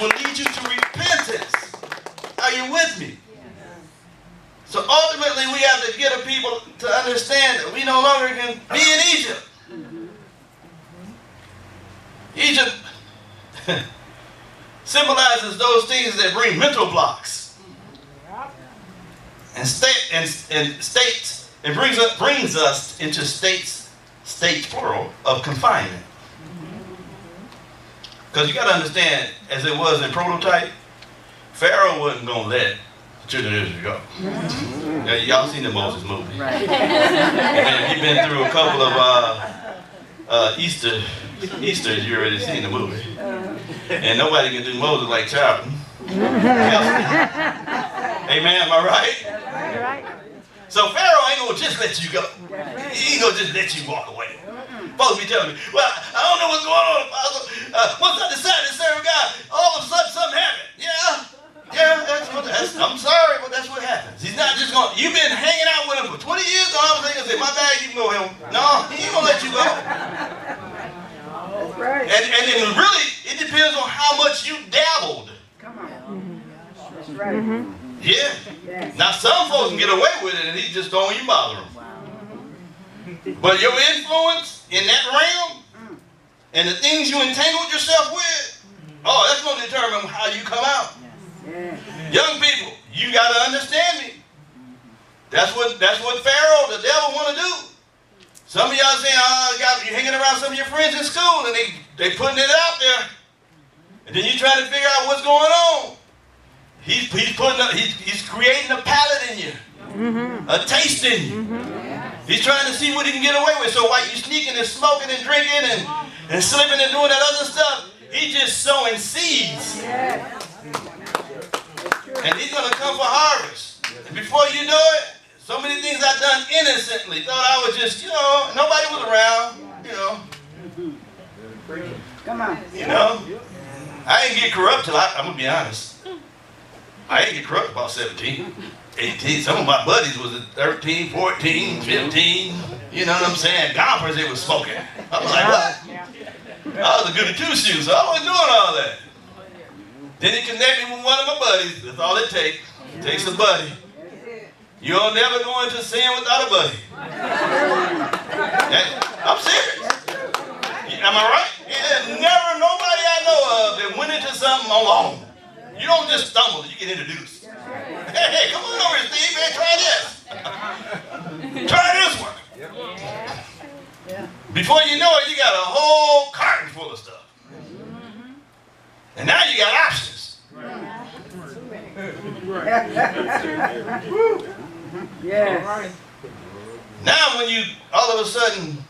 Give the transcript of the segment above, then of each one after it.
will lead you to repentance. Are you with me? So ultimately, we have to get a people to understand that we no longer can be in Egypt. Egypt symbolizes those things that bring mental blocks and states. It brings us into states plural of confinement. Because you got to understand, as it was in prototype, Pharaoh wasn't going to let the children of Israel go. Y'all seen the Moses movie. Right. You've been through a couple of Easters, you already seen the movie. And nobody can do Moses like Charlton. Amen, am I right? Right. So Pharaoh ain't going to just let you go. He ain't going to just let you walk away. Folks be telling me, well, I don't know what's going on, Apostle. Once I decided to serve God, all of a sudden something happened. I'm sorry, but that's what happens. He's not just going, you've been hanging out with him for 20 years, and all of a sudden say, my bag, you can go home. No, he ain't going to let you go. That's right. And then really, it depends on how much you dabbled. Come on. That's right. Yeah. Yes. Now, some folks can get away with it, and he just don't even bother them. But your influence in that realm and the things you entangled yourself with, oh, that's going to determine how you come out. Yes. Young people, you got to understand me. That's what Pharaoh, the devil, want to do. Some of y'all saying, you're hanging around some of your friends in school and they putting it out there. And then you trying to figure out what's going on. He's creating a palate in you, a taste in you. He's trying to see what he can get away with. So while you sneaking and smoking and drinking and slipping and doing that other stuff, he's just sowing seeds. And he's going to come for harvest. And before you know it, so many things I've done innocently. Thought I was just, nobody was around, Come on. I didn't get corrupt till I'm going to be honest. I didn't get corrupt about 17. 18. Some of my buddies was at 13, 14, 15. You know what I'm saying? Gompers, they was smoking. I'm like, what? I was a goody two-shoes, so I wasn't doing all that. Then he connected me with one of my buddies. That's all it takes. It takes a buddy. You'll never go into sin without a buddy. I'm serious. Am I right? There's never nobody I know of that went into something alone. You don't just stumble, you get introduced. Hey, come on over here, Steve, man, try this. Try this one. Before you know it, you got a whole carton full of stuff. And now you got options. Yeah. Now when you, all of a sudden,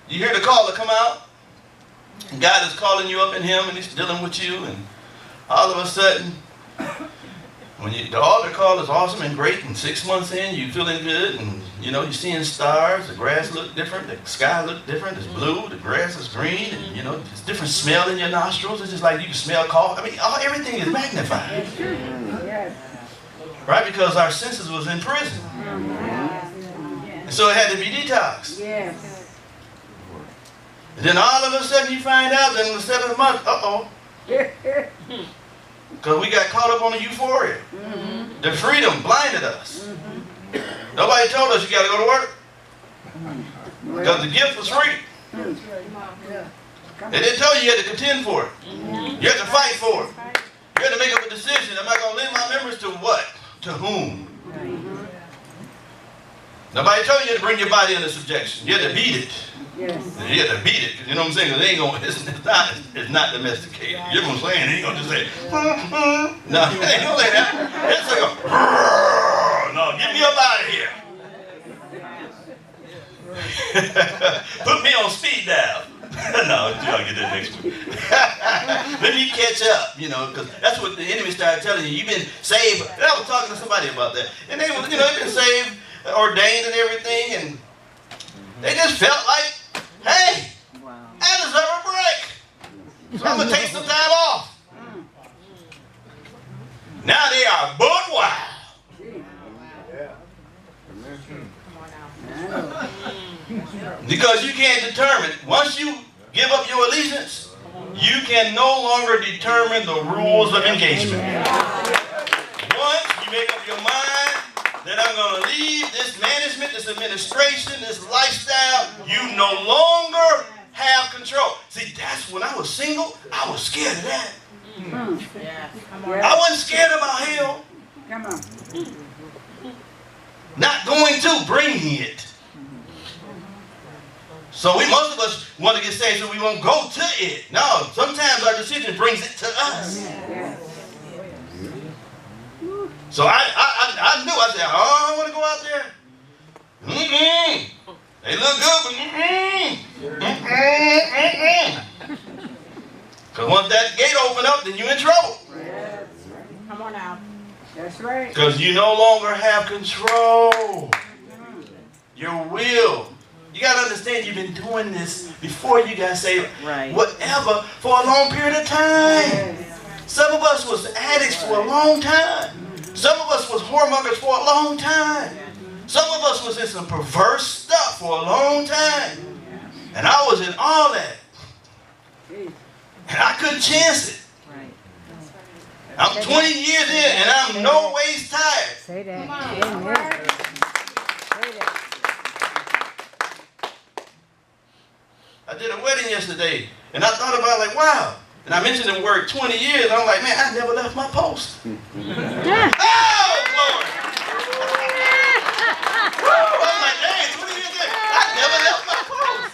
you hear the call to come out, and God is calling you up in him, and he's dealing with you, and all of a sudden, when the altar call is awesome and great, and 6 months in, you're feeling good, and you're seeing stars, the grass look different, the sky look different, it's blue, the grass is green, and it's different smell in your nostrils. It's just like you can smell coffee. I mean, everything is magnified. Right? Because our senses was in prison. And so it had to be detoxed. And then all of a sudden you find out that in the 7th month, because we got caught up on the euphoria. The freedom blinded us. Nobody told us you got to go to work. Because the gift was free. They didn't tell you you had to contend for it. You had to fight for it. You had to make up a decision. Am I going to lend my members to what? To whom? Nobody told you to bring your body under subjection. You had to beat it. Yes. You had to beat it. You know what I'm saying? Because it's not domesticated. You know what I'm saying? It ain't going to just say, no, it ain't going to say that. It's like no, get me up out of here. Put me on speed dial. No, y'all get that next week. Let me catch up, because that's what the enemy started telling you. You've been saved. And I was talking to somebody about that. And they were, they've been saved, ordained and everything, and they just felt like, hey, I deserve a break. So I'm going to take some time off. Now they are butt wild. Because you can't determine, once you give up your allegiance, You can no longer determine the rules of engagement. Once you make up your mind that I'm going to leave this management, this administration, this lifestyle, you no longer have control. See, that's when I was single, I was scared of that. I wasn't scared about hell. Come on. Not going to, bring it. So most of us want to get saved so we won't go to it. No, sometimes our decision brings it to us. So I knew, I said, oh, I want to go out there. They look good, but because once that gate open up, then you're in trouble. Come on now. That's right. Because you no longer have control. Your will. You got to understand you've been doing this before you got saved. Right. Whatever, for a long period of time. Some of us was addicts for a long time. Some of us was whoremongers for a long time. Some of us was in some perverse stuff for a long time. And I was in all that. And I couldn't chance it. I'm 20 years in and I'm no ways tired. Say that. I did a wedding yesterday and I thought about like, wow. And I mentioned the word 20 years. I'm like, man, I never left my post. Oh, Lord. I'm like, dang, 20 years in, I never left my post.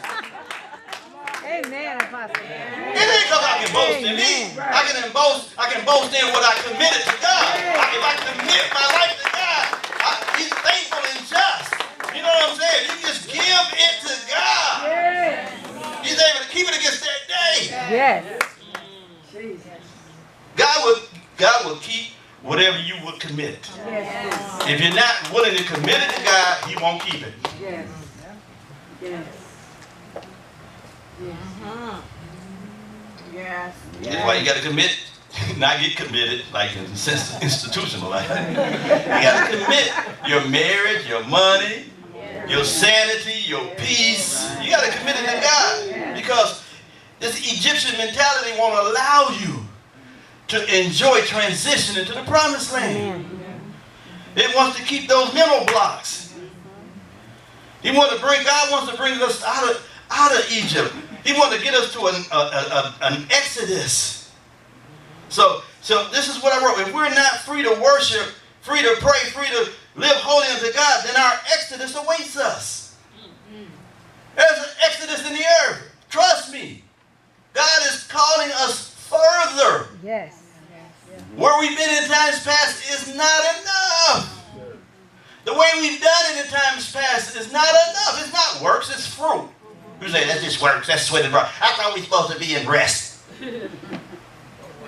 Amen, Apostle. It ain't because I can boast in me. I can boast in what I committed to God. If I commit my life to God, He's faithful and just. You know what I'm saying? You just give it to God. Yes. He's able to keep it against that day. Yes. God will keep whatever you would commit. Yes. If you're not willing to commit it to God, He won't keep it. Yes. Yes. Yes. That's why you got to commit, not get committed like in institutional life. You got to commit your marriage, your money, your sanity, your peace. You got to commit it to God because this Egyptian mentality won't allow you to enjoy transition into the promised land. It wants to keep those mental blocks. God wants to bring us out of Egypt. He wants to get us to an exodus. So this is what I wrote. If we're not free to worship, free to pray, free to live holy unto God, then our exodus awaits us. There's an exodus in the earth. Trust me. God is calling us further. Yes. Where we've been in times past is not enough. The way we've done it in times past is not enough. It's not works, it's fruit. You say, that's just works, that's sweat and blood. I thought we were supposed to be in rest.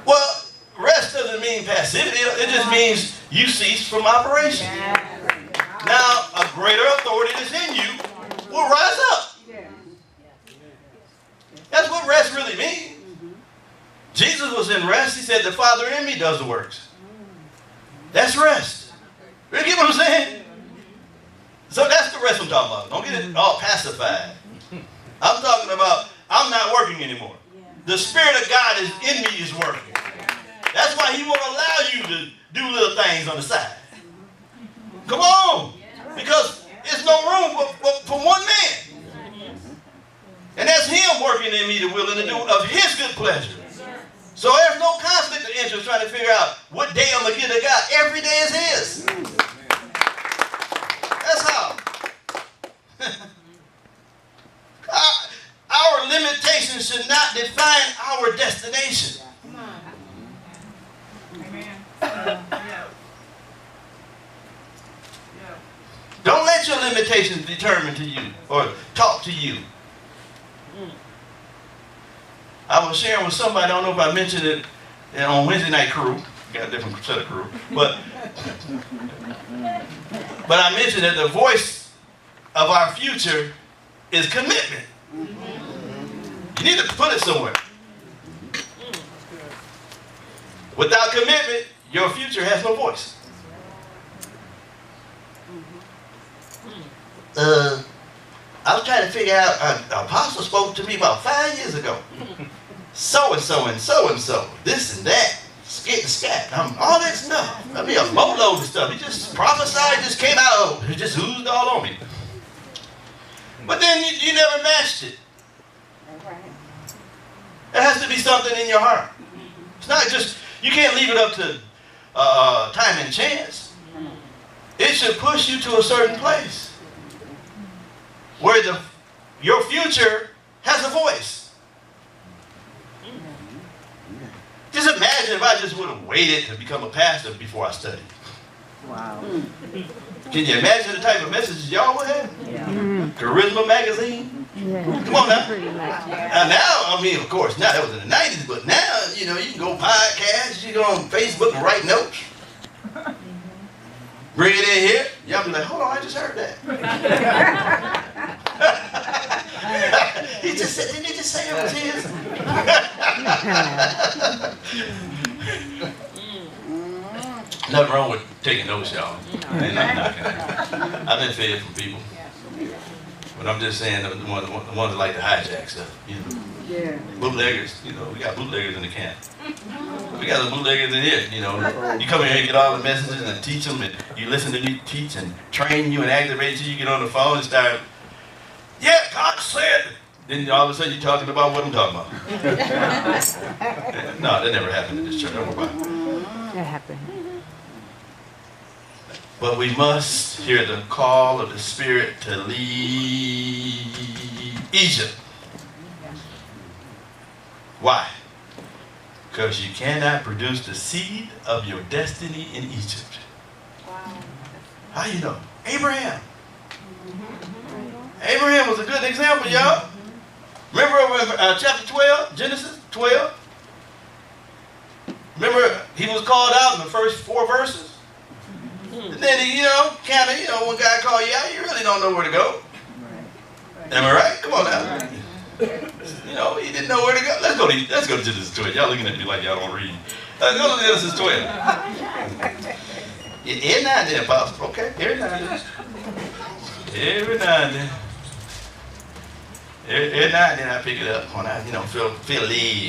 Well, rest doesn't mean passivity. It just means you cease from operation. Now, a greater authority that's in you will rise up. That's what rest really means. Jesus was in rest. He said, the Father in me does the works. That's rest. You get what I'm saying? So that's the rest I'm talking about. Don't get it all pacified. I'm talking about I'm not working anymore. The Spirit of God is in me is working. That's why He won't allow you to do little things on the side. Come on. Because there's no room for one man. And that's Him working in me the will and the do of His good pleasure. So there's no conflict of interest trying to figure out what day I'm going to give to God. Every day is His. That's how. Our limitations should not define our destination. Don't let your limitations determine to you or talk to you. I was sharing with somebody, I don't know if I mentioned it on Wednesday Night Crew. Got a different set of crew. But I mentioned that the voice of our future is commitment. You need to put it somewhere. Without commitment, your future has no voice. I was trying to figure out, an apostle spoke to me about 5 years ago. so-and-so and so-and-so, this and that, skit and scat, all that stuff. I mean, a boatload of stuff. He just prophesied, just came out, it just oozed all on me. But then you never matched it. There has to be something in your heart. It's not just, you can't leave it up to time and chance. It should push you to a certain place where your future has a voice. Just imagine if I just would have waited to become a pastor before I studied. Wow. Can you imagine the type of messages y'all would have? Yeah. Charisma magazine? Yeah. Come on now. Pretty much. And now, I mean, of course, now that was in the 90s, but now, you know, you can go podcast, you can go on Facebook and write notes. Bring it in here. Y'all be like, hold on, I just heard that. He just said, didn't he just say it was his? Nothing wrong with taking notes, y'all. Ain't nothing knocking it. I've been fed from people. But I'm just saying the ones that like to hijack stuff. You know. Yeah. Bootleggers, you know, we got bootleggers in the camp. We got the bootleggers in here, you know. You come here and get all the messages and teach them, and you listen to me teach and train you and activate you. You get on the phone and start, yeah, God said. Then all of a sudden you're talking about what I'm talking about. No, that never happened in this church. Don't worry about it. That happened. But we must hear the call of the Spirit to leave Egypt. Why? Because you cannot produce the seed of your destiny in Egypt. Wow. How you know? Abraham. Abraham was a good example, y'all. Remember chapter 12, Genesis 12? Remember he was called out in the first 4 verses? And then, you know, kind of, you know, when God called you out, you really don't know where to go. Am I right? Come on now. You know, he didn't know where to go. Let's go to Genesis 12. Y'all looking at me like y'all don't read. Let's go to Genesis 12. Every now and then, Apostle. Okay, every now and then. Every now and then. Every now and then I pick it up when I, you know, feel lead.